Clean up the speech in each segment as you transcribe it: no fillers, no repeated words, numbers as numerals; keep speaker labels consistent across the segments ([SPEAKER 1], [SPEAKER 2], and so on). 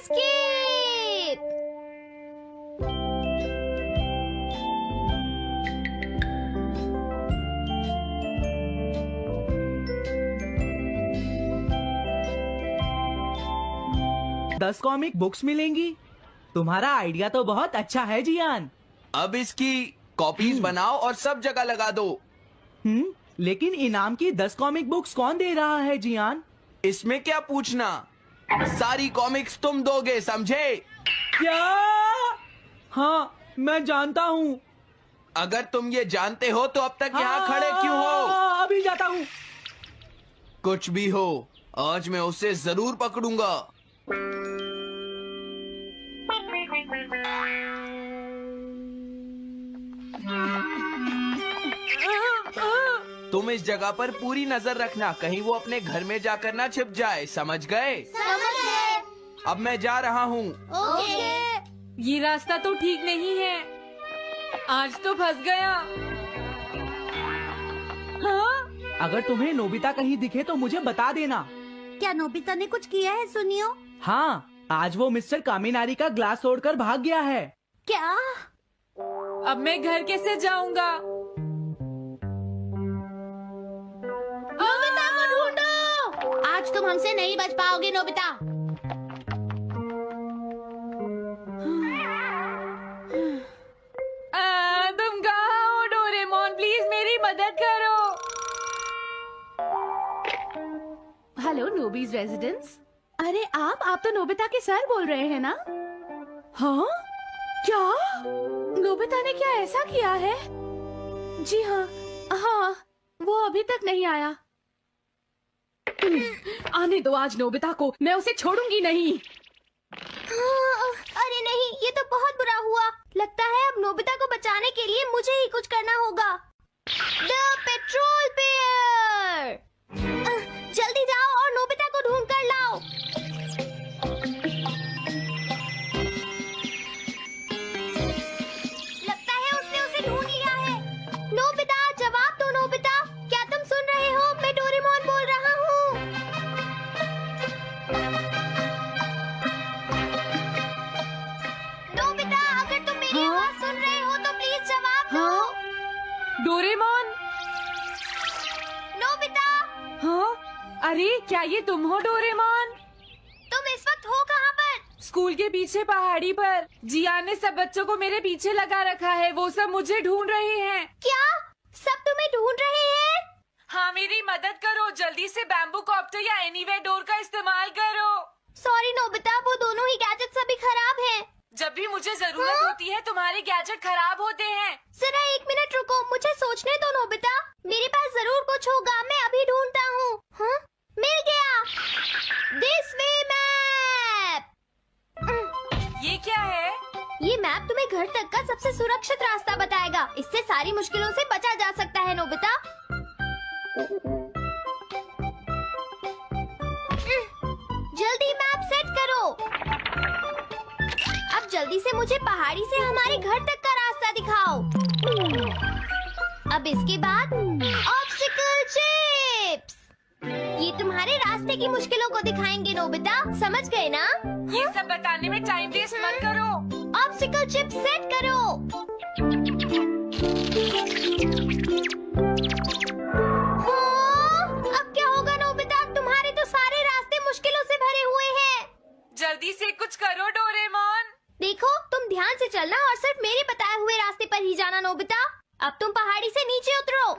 [SPEAKER 1] Escape.
[SPEAKER 2] दस comic books मिलेंगी। तुम्हारा आइडिया तो बहुत अच्छा है जियान।
[SPEAKER 3] अब इसकी कॉपीज बनाओ और सब जगह लगा दो।
[SPEAKER 2] लेकिन इनाम की 10 कॉमिक बुक्स कौन दे रहा है जियान?
[SPEAKER 3] इसमें क्या पूछना, सारी कॉमिक्स तुम दोगे, समझे?
[SPEAKER 2] क्या? हाँ, मैं जानता हूँ।
[SPEAKER 3] अगर तुम ये जानते हो तो अब तक यहाँ खड़े क्यों हो?
[SPEAKER 2] अभी जाता हूँ।
[SPEAKER 3] कुछ भी हो, आज मैं उसे जरूर पकड़ूंगा। तुम इस जगह पर पूरी नजर रखना, कहीं वो अपने घर में जाकर ना छिप जाए, समझ गए?
[SPEAKER 1] समझ गए।
[SPEAKER 3] अब मैं जा रहा हूँ।
[SPEAKER 1] ओके।
[SPEAKER 4] ये रास्ता तो ठीक नहीं है, आज तो फंस गया। हाँ?
[SPEAKER 2] अगर तुम्हें नोबिता कहीं दिखे तो मुझे बता देना।
[SPEAKER 1] क्या नोबिता ने कुछ किया है सुनियो?
[SPEAKER 2] हाँ, आज वो मिस्टर कामिनारी का ग्लास तोड़कर भाग गया है।
[SPEAKER 1] क्या?
[SPEAKER 4] अब मैं घर कैसे जाऊंगा?
[SPEAKER 1] नोबिता को ढूंढो। आज तुम हमसे नहीं बच पाओगे नोबिता।
[SPEAKER 4] तुम कहाँ हो डोरेमोन? प्लीज मेरी मदद करो।
[SPEAKER 1] हेलो नोबीज रेजिडेंस। अरे आप तो नोबिता के सर बोल रहे हैं ना? हाँ? क्या? नोबिता ने क्या ऐसा किया है? जी हाँ, हाँ, वो अभी तक नहीं आया। आने दो आज नोबिता को, मैं उसे छोड़ूंगी नहीं। अरे नहीं, ये तो बहुत बुरा हुआ। लगता है अब नोबिता को बचाने के लिए मुझे ही कुछ करना होगा। द पेट्रोल पेयर, जल्दी जाओ और नोबिता को ढूंढ कर लाओ। लगता है उसने उसे ढूंढ लिया है। नोबिता, जवाब दो नोबिता, क्या तुम सुन रहे हो? मैं डोरेमोन बोल रहा हूँ। नोबिता, अगर तुम मेरी आवाज सुन रहे हो तो प्लीज जवाब दो।
[SPEAKER 4] डोरेमोन?
[SPEAKER 1] नोबिता,
[SPEAKER 4] हाँ? अरे क्या ये तुम हो डोरेमोन?
[SPEAKER 1] तुम इस वक्त हो कहाँ पर?
[SPEAKER 4] स्कूल के पीछे पहाड़ी पर। जियान ने सब बच्चों को मेरे पीछे लगा रखा है, वो सब मुझे ढूंढ रहे हैं।
[SPEAKER 1] क्या? सब तुम्हें ढूंढ रहे हैं?
[SPEAKER 4] हाँ, मेरी मदद करो, जल्दी से बैम्बू कॉप्टर या एनीवेयर डोर का इस्तेमाल करो।
[SPEAKER 1] सॉरी नोबिता, वो दोनों ही गैजेट्स अभी खराब हैं।
[SPEAKER 4] जब भी मुझे जरूरत होती है तुम्हारे गैजेट खराब होते हैं।
[SPEAKER 1] जरा 1 मिनट रुको, मुझे सोचने दो नोबिता। मेरे पास जरूर कुछ होगा, मैं अभी ढूंढता हूँ। हाँ? मिल गया। This way map.
[SPEAKER 4] ये क्या है?
[SPEAKER 1] ये मैप तुम्हें घर तक का सबसे सुरक्षित रास्ता बताएगा। इससे सारी मुश्किलों से बचा जा सकता है नोबिता। जल्दी मैप सेट करो। अब जल्दी से मुझे पहाड़ी से हमारे घर तक का रास्ता दिखाओ। अब इसके बाद ऑब्स्टिकल चिप्स। ये तुम्हारे रास्ते की मुश्किलों को दिखाएंगे नोबिता, समझ गए ना?
[SPEAKER 4] ये सब बताने में टाइम वेस्ट मत करो।
[SPEAKER 1] ऑब्स्टिकल चिप्स सेट करो। हाँ, अब क्या होगा नोबिता? तुम्हारे तो सारे रास्ते मुश्किलों से भरे हुए हैं।
[SPEAKER 4] जल्दी से कुछ करो डोरेमोन।
[SPEAKER 1] देखो, तुम ध्यान से चलना और सिर्फ मेरे बताए हुए रास्ते पर ही जाना नोबिता। अब तुम पहाड़ी से नीचे उतरो।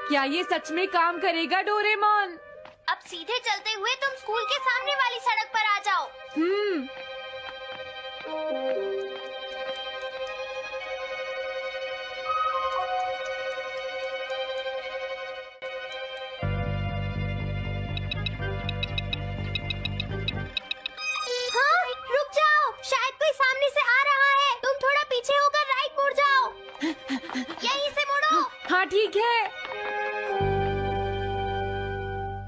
[SPEAKER 4] क्या ये सच में काम करेगा डोरेमोन?
[SPEAKER 1] अब सीधे चलते हुए तुम स्कूल के सामने वाली सड़क पर आ जाओ। हाँ, रुक जाओ, शायद कोई सामने से आ रहा है। तुम थोड़ा पीछे होकर राइट मुड़ जाओ। यहीं से मुड़ो।
[SPEAKER 4] हाँ ठीक है।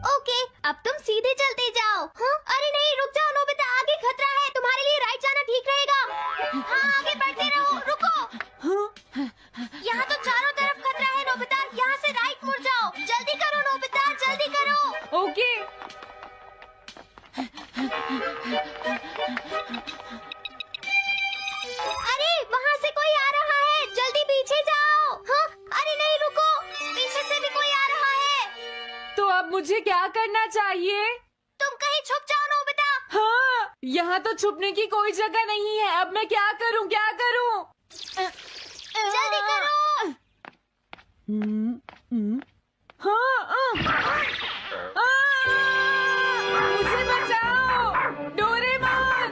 [SPEAKER 1] ओके, अब तुम सीधे चलते जाओ। हाँ? अरे नहीं, रुक जाओ नोबिता, आगे खतरा है। तुम्हारे लिए राइट जाना ठीक रहेगा। हाँ, आगे बढ़ते रहो। रुको, यहाँ तो चारों तरफ खतरा है नोबिता, यहाँ से राइट मुड़ जाओ। जल्दी करो नोबिता, जल्दी करो।
[SPEAKER 4] ओके।
[SPEAKER 5] अरे वहाँ से कोई आ रहा है, जल्दी पीछे जाओ। हाँ, अरे नहीं रुको, पीछे से भी कोई आ रहा है।
[SPEAKER 4] तो अब मुझे क्या करना चाहिए?
[SPEAKER 5] तुम कहीं छुप जाओ नोबिता।
[SPEAKER 4] हाँ, यहाँ तो छुपने की कोई जगह नहीं है। अब मैं क्या करूँ, क्या करूँ?
[SPEAKER 5] जल्दी करो।
[SPEAKER 4] हाँ, मुझे बचाओ, डोरेमोन,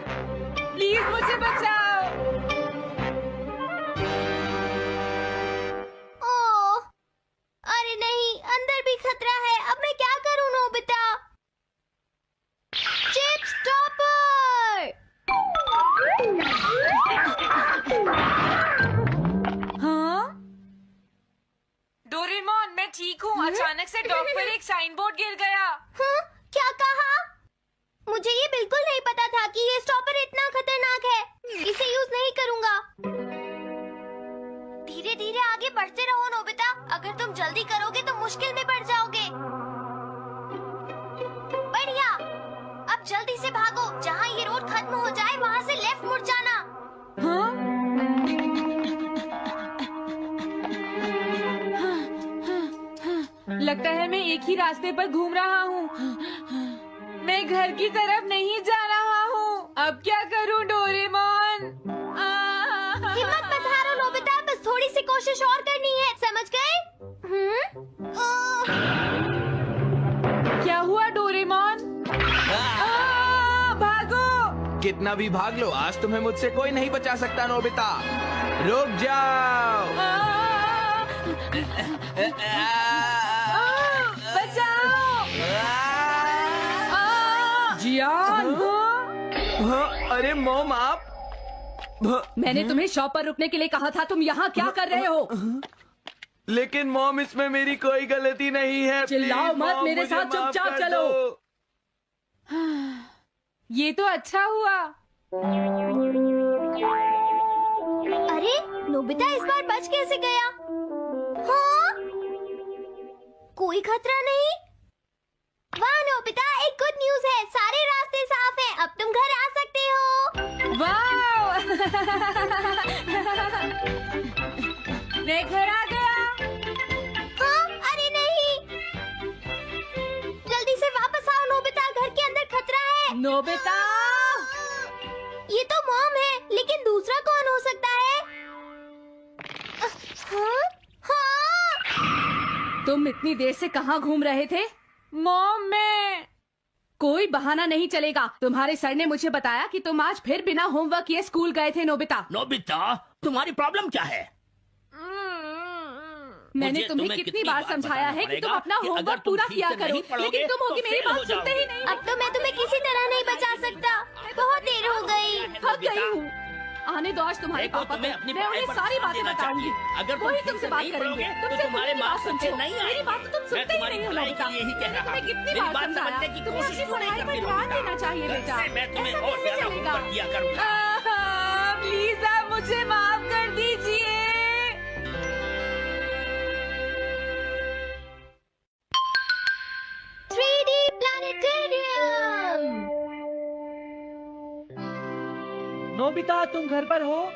[SPEAKER 4] प्लीज मुझे बचाओ।
[SPEAKER 5] ओह, अरे नहीं, अंदर भी खतरा है। अब मैं क्या करूँ नोबिता? Chip stopper.
[SPEAKER 4] हाँ? डोरेमोन, मैं ठीक हूँ। अचानक से डॉक पर एक साइन बोर्ड गिर गया।
[SPEAKER 5] हाँ, क्या कहा? मुझे ये बिल्कुल नहीं पता था कि ये स्टॉपर इतना खतरनाक है। इसे यूज नहीं करूँगा। धीरे धीरे आगे बढ़ते रहो नोबिता। अगर तुम जल्दी करोगे तो मुश्किल में पड़ जाओगे। बढ़िया। अब जल्दी से भागो। जहाँ ये रोड खत्म हो जाए वहाँ से लेफ्ट मुड़ जाना।
[SPEAKER 4] हाँ? लगता है मैं एक ही रास्ते पर घूम रहा हूँ। मैं घर की तरफ नहीं जा रहा हूँ। अब क्या करूँ डोरेमोन?
[SPEAKER 5] हिम्मत मत हारो नोबिता, बस थोड़ी सी कोशिश और करनी है, समझ गए?
[SPEAKER 4] क्या हुआ डोरेमोन? भागो!
[SPEAKER 3] कितना भी भाग लो, आज तुम्हें मुझसे कोई नहीं बचा सकता नोबिता। रुक जाओ।
[SPEAKER 4] बचाओ! जियान!
[SPEAKER 3] हाँ, अरे मॉम आप।
[SPEAKER 1] मैंने तुम्हें शॉप पर रुकने के लिए कहा था, तुम यहाँ क्या कर रहे हो?
[SPEAKER 3] लेकिन मॉम इसमें मेरी कोई गलती नहीं है।
[SPEAKER 1] चिल्लाओ
[SPEAKER 3] प्लीज,
[SPEAKER 1] मत,
[SPEAKER 3] मॉम,
[SPEAKER 1] मेरे
[SPEAKER 3] मुझे
[SPEAKER 1] साथ
[SPEAKER 3] माफ
[SPEAKER 1] चुपचाप
[SPEAKER 3] कर
[SPEAKER 1] चलो।
[SPEAKER 3] दो।
[SPEAKER 4] ये तो अच्छा हुआ।
[SPEAKER 5] अरे नोबिता इस बार बच कैसे गया? हाँ? कोई खतरा नहीं? वाह नोबिता, एक गुड न्यूज है, सारे रास्ते साफ हैं, अब तुम घर आ सकते हो।
[SPEAKER 4] वाह! मैं घर आ गया।
[SPEAKER 5] हाँ? अरे नहीं, जल्दी से वापस आओ नोबिता, घर के अंदर खतरा है।
[SPEAKER 1] नोबिता!
[SPEAKER 5] ये तो मॉम है, लेकिन दूसरा कौन हो सकता है? हाँ? हाँ?
[SPEAKER 1] तुम इतनी देर से कहाँ घूम रहे थे?
[SPEAKER 4] मॉम, मैं
[SPEAKER 1] कोई बहाना नहीं चलेगा। तुम्हारे सर ने मुझे बताया कि तुम आज फिर बिना होमवर्क किए स्कूल गए थे नोबिता।
[SPEAKER 6] नोबिता, तुम्हारी प्रॉब्लम क्या है?
[SPEAKER 1] मैंने
[SPEAKER 6] मुझे
[SPEAKER 1] तुम्हें
[SPEAKER 6] तुम्हें
[SPEAKER 1] कितनी बार समझाया है कि तुम अपना
[SPEAKER 6] कि अगर
[SPEAKER 1] होमवर्क
[SPEAKER 6] तुम
[SPEAKER 1] पूरा
[SPEAKER 6] ठीक
[SPEAKER 1] किया
[SPEAKER 6] से
[SPEAKER 1] करो,
[SPEAKER 6] नहीं पढ़ोगे,
[SPEAKER 1] लेकिन तुम होगी
[SPEAKER 6] तो
[SPEAKER 1] मेरी
[SPEAKER 6] फेल
[SPEAKER 1] बात
[SPEAKER 6] हो
[SPEAKER 1] सुनते ही
[SPEAKER 6] जाओगे।
[SPEAKER 1] नहीं।
[SPEAKER 5] अब तो मैं तुम्हें किसी तरह नहीं बचा सकता, बहुत देर हो गई।
[SPEAKER 1] थक गई हूँ। आने दो आज तुम्हारे
[SPEAKER 6] देखो,
[SPEAKER 1] पापा
[SPEAKER 6] तुम्हें
[SPEAKER 1] को।
[SPEAKER 6] अपनी
[SPEAKER 1] मैं
[SPEAKER 6] पढ़ाई
[SPEAKER 1] उन्हें
[SPEAKER 6] पर
[SPEAKER 1] सारी
[SPEAKER 6] ध्यान
[SPEAKER 1] बातें
[SPEAKER 6] देना
[SPEAKER 1] बताऊंगी।
[SPEAKER 6] चाहिए। अगर तुम
[SPEAKER 1] वही
[SPEAKER 6] ठीक
[SPEAKER 1] तुमसे
[SPEAKER 6] से
[SPEAKER 1] बात
[SPEAKER 6] नहीं
[SPEAKER 1] करेंगे।
[SPEAKER 6] पढ़ोगे, तो
[SPEAKER 1] तुमसे
[SPEAKER 6] तुम्हारे
[SPEAKER 1] मेरी
[SPEAKER 6] मार्क्स
[SPEAKER 1] बात
[SPEAKER 6] अच्छे
[SPEAKER 1] सुनो।
[SPEAKER 6] नहीं
[SPEAKER 1] मेरी
[SPEAKER 6] आएंगे।
[SPEAKER 1] बात तो तुम
[SPEAKER 6] मैं
[SPEAKER 1] सुनते ही
[SPEAKER 6] तुम्हारी
[SPEAKER 1] नहीं हो
[SPEAKER 6] भलाई
[SPEAKER 1] नोबिता।
[SPEAKER 6] के लिए ही कह
[SPEAKER 1] मैंने
[SPEAKER 6] रहा
[SPEAKER 1] तुम्हें
[SPEAKER 6] हूँ।
[SPEAKER 1] कितनी
[SPEAKER 6] मेरी
[SPEAKER 1] बार
[SPEAKER 6] बात
[SPEAKER 1] समझाया,
[SPEAKER 6] समझने की
[SPEAKER 1] तुम्हें
[SPEAKER 6] कोशिश
[SPEAKER 1] अपनी
[SPEAKER 6] क्यों नहीं
[SPEAKER 1] पढ़ाई पर
[SPEAKER 6] करती
[SPEAKER 1] ध्यान
[SPEAKER 6] नोबिता?
[SPEAKER 1] देना चाहिए बेटा।
[SPEAKER 6] वैसे मैं तुम्हें
[SPEAKER 1] ऐसा
[SPEAKER 6] और
[SPEAKER 1] कैसे
[SPEAKER 6] ज्यादा
[SPEAKER 1] चलेगा?
[SPEAKER 6] होमवर्क दिया करूंगा।
[SPEAKER 4] प्लीज आप मुझे माफ कर दीजिए।
[SPEAKER 5] 3D planetarium.
[SPEAKER 2] नोबिता, तुम घर पर हो?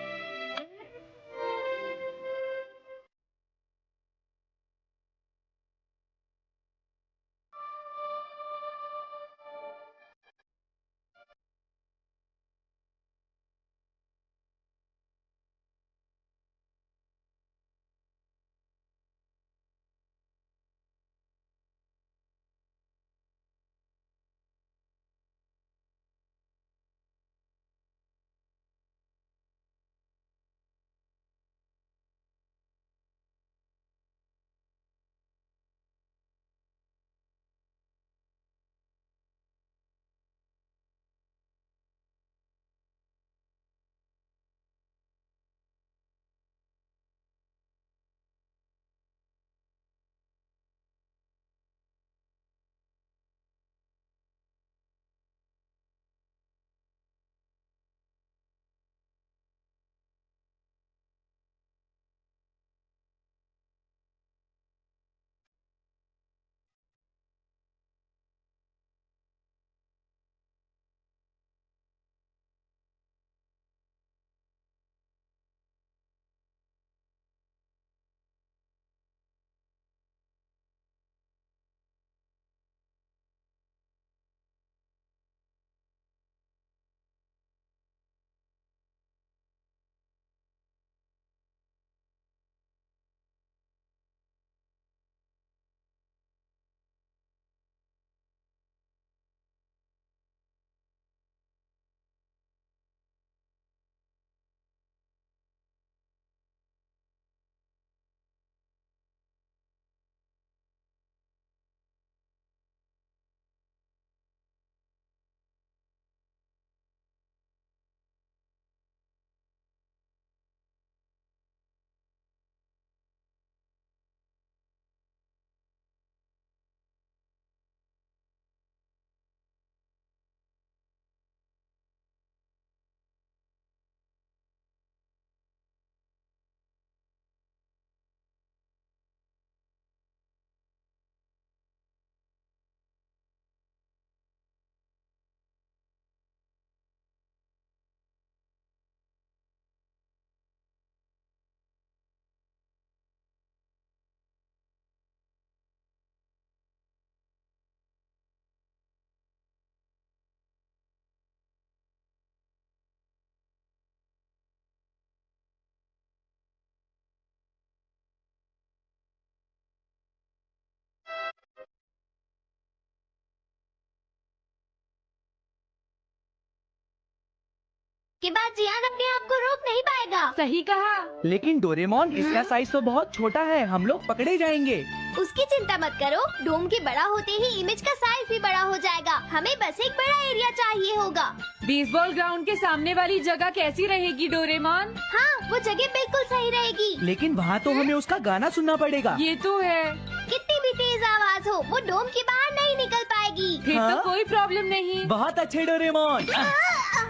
[SPEAKER 5] के बाद जियान अपने आप को रोक नहीं पाएगा।
[SPEAKER 4] सही कहा।
[SPEAKER 2] लेकिन डोरेमोन, इसका साइज तो बहुत छोटा है, हम लोग पकड़े जाएंगे।
[SPEAKER 5] उसकी चिंता मत करो, डोम के बड़ा होते ही इमेज का साइज भी बड़ा हो जाएगा। हमें बस एक बड़ा एरिया चाहिए होगा।
[SPEAKER 4] बेसबॉल ग्राउंड के सामने वाली जगह कैसी रहेगी डोरेमोन?
[SPEAKER 5] हाँ, वो जगह बिल्कुल सही रहेगी।
[SPEAKER 2] लेकिन वहाँ तो हमें उसका गाना सुनना पड़ेगा।
[SPEAKER 4] ये तो है।
[SPEAKER 5] कितनी भी तेज आवाज हो, वो डोम के बाहर नहीं निकल पाएगी।
[SPEAKER 4] फिर
[SPEAKER 2] हाँ?
[SPEAKER 4] तो कोई प्रॉब्लम नहीं।
[SPEAKER 2] बहुत अच्छे डोरेमोन।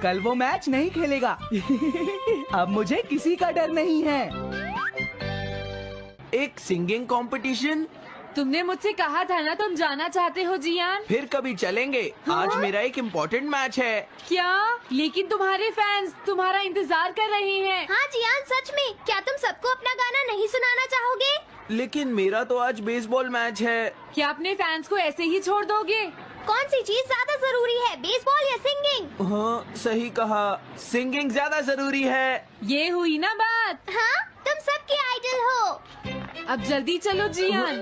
[SPEAKER 2] कल वो मैच नहीं खेलेगा। अब मुझे किसी का डर नहीं है।
[SPEAKER 3] एक सिंगिंग कंपटीशन?
[SPEAKER 4] तुमने मुझसे कहा था ना तुम जाना चाहते हो जियान।
[SPEAKER 3] फिर कभी चलेंगे। आज मेरा एक इम्पोर्टेंट मैच है।
[SPEAKER 4] क्या? लेकिन तुम्हारे फैंस तुम्हारा इंतजार कर रहे हैं।
[SPEAKER 5] हाँ जियान, सच में क्या तुम सबको अपना गाना नहीं सुनाना चाहोगे?
[SPEAKER 3] लेकिन मेरा तो आज बेसबॉल मैच है।
[SPEAKER 4] क्या अपने फैंस को ऐसे ही छोड़ दोगे?
[SPEAKER 5] कौन सी चीज ज्यादा जरूरी है, बेसबॉल या सिंगिंग?
[SPEAKER 3] हाँ, सही कहा। सिंगिंग ज्यादा जरूरी है।
[SPEAKER 4] ये हुई ना बात।
[SPEAKER 5] हाँ, तुम सबके आइडल हो।
[SPEAKER 4] अब जल्दी चलो जियान।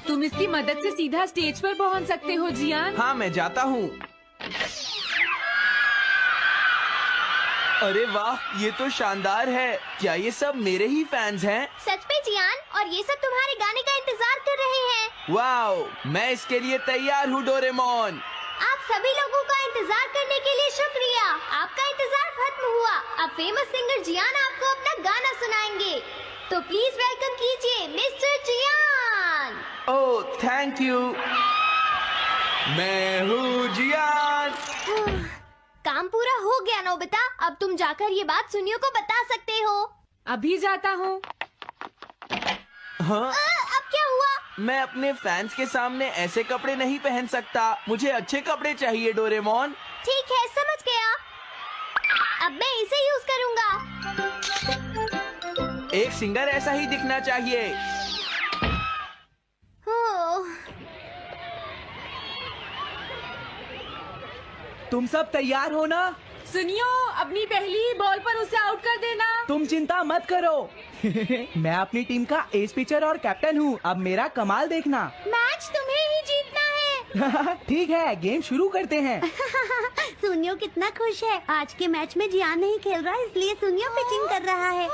[SPEAKER 4] तुम इसकी मदद से सीधा स्टेज पर पहुंच सकते हो जियान।
[SPEAKER 3] हाँ, मैं जाता हूँ। अरे वाह, ये तो शानदार है। क्या ये सब मेरे ही फैंस हैं?
[SPEAKER 5] सच में जियान, और ये सब तुम्हारे गाने का इंतजार कर रहे हैं।
[SPEAKER 3] वाओ, मैं इसके लिए तैयार हूँ डोरेमोन।
[SPEAKER 5] आप सभी लोगों का इंतजार करने के लिए शुक्रिया। आपका इंतजार खत्म हुआ। अब फेमस सिंगर जियान आपको अपना गाना सुनाएंगे। तो प्लीज वेलकम कीजिए mister Jian.
[SPEAKER 3] Oh, thank you. मैं हूँ जियान।
[SPEAKER 5] काम पूरा हो गया नोबिता। अब तुम जाकर ये बात सुनियो को बता सकते हो।
[SPEAKER 4] अभी जाता हूँ।
[SPEAKER 3] हाँ,
[SPEAKER 5] अब क्या हुआ?
[SPEAKER 3] मैं अपने फैंस के सामने ऐसे कपड़े नहीं पहन सकता। मुझे अच्छे कपड़े चाहिए डोरेमोन।
[SPEAKER 5] ठीक है, समझ गया। अब मैं इसे यूज करूँगा।
[SPEAKER 3] एक सिंगर ऐसा ही दिखना चाहिए।
[SPEAKER 2] तुम सब तैयार हो ना?
[SPEAKER 4] सुनियो, अपनी पहली बॉल पर उसे आउट कर देना।
[SPEAKER 2] तुम चिंता मत करो। मैं अपनी टीम का एस पिचर और कैप्टन हूँ। अब मेरा कमाल देखना।
[SPEAKER 5] मैच तुम्हें ही जीतना है।
[SPEAKER 2] ठीक है, गेम शुरू करते हैं।
[SPEAKER 5] सुनियो कितना खुश है। आज के मैच में जियान नहीं खेल रहा, इसलिए सुनियो पिचिंग कर रहा है।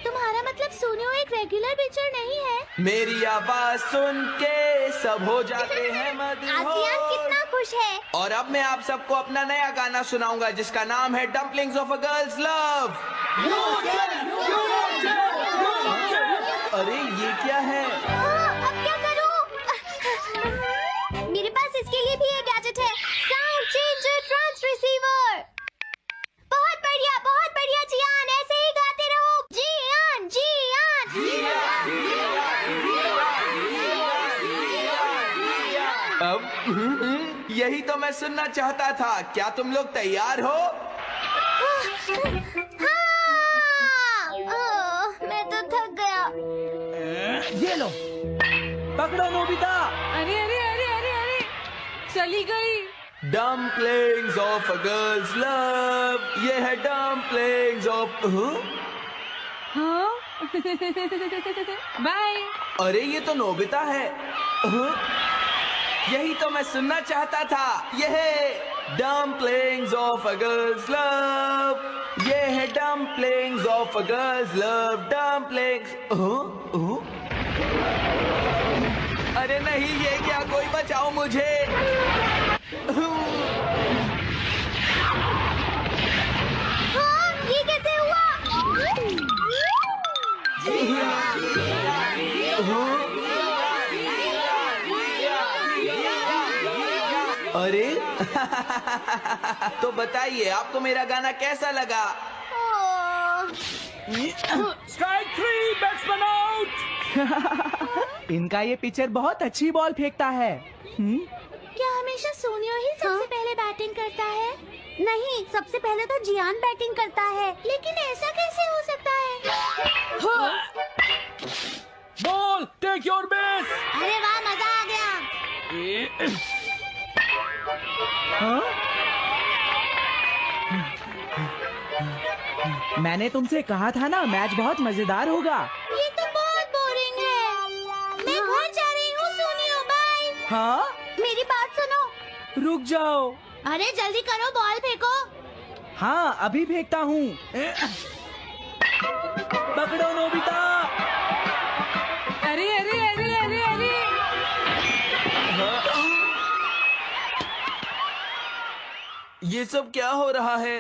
[SPEAKER 5] तुम्हारा मतलब सुनियो एक रेगुलर पिचर नहीं है?
[SPEAKER 3] मेरी आवाज सुन के सब हो जाते हैं
[SPEAKER 5] आज जियान कितना खुश है।
[SPEAKER 3] और अब मैं आप सबको अपना नया गाना सुनाऊंगा जिसका नाम है dumplings of a girls love. अरे ये क्या है?
[SPEAKER 5] अब क्या करूं? मेरे पास इसके लिए भी एक गैजेट है, साउंड चेंजर ट्रांस रिसीवर। बहुत बढ़िया जियान, ऐसे ही गाते रहो। जियान
[SPEAKER 3] अब यही तो मैं सुनना चाहता था। क्या तुम लोग तैयार हो?
[SPEAKER 5] मैं तो थक गया।
[SPEAKER 2] ये लो, पकड़ो नोबिता।
[SPEAKER 4] अरे अरे अरे अरे अरे, चली गई।
[SPEAKER 3] Dumplings of a girls love. ये है डम्पलिंग्स ऑफ।
[SPEAKER 4] हाँ? बाय।
[SPEAKER 3] अरे ये तो नोबिता है। यही तो मैं सुनना चाहता था। ये है dumplings of a girls love. ये है dumplings of a girls love. Dumplings. अरे नहीं, ये क्या? कोई बचाओ मुझे।
[SPEAKER 5] ये कैसे हुआ?
[SPEAKER 3] अरे तो बताइए, आपको मेरा गाना कैसा लगा?
[SPEAKER 2] Strike 3, batsman out. इनका ये पिचर बहुत अच्छी बॉल फेंकता है।
[SPEAKER 5] क्या हमेशा सोनियो ही सबसे पहले बैटिंग करता है? नहीं, सबसे पहले तो जियान बैटिंग करता है। लेकिन ऐसा कैसे हो सकता है?
[SPEAKER 6] Ball, take your base.
[SPEAKER 5] अरे वाह, मजा आ गया।
[SPEAKER 2] मैंने तुमसे कहा था ना, मैच बहुत मजेदार होगा।
[SPEAKER 5] ये तो बहुत बोरिंग है। मैं घर जा रही हूँ सोनियो, बाय।
[SPEAKER 2] हाँ,
[SPEAKER 5] मेरी बात सुनो।
[SPEAKER 2] रुक जाओ।
[SPEAKER 5] अरे जल्दी करो, बॉल फेंको।
[SPEAKER 2] हाँ अभी फेंकता हूँ। पकड़ो नोबिता।
[SPEAKER 4] अरे अरे अरे अरे अरे
[SPEAKER 3] ये सब क्या हो रहा है?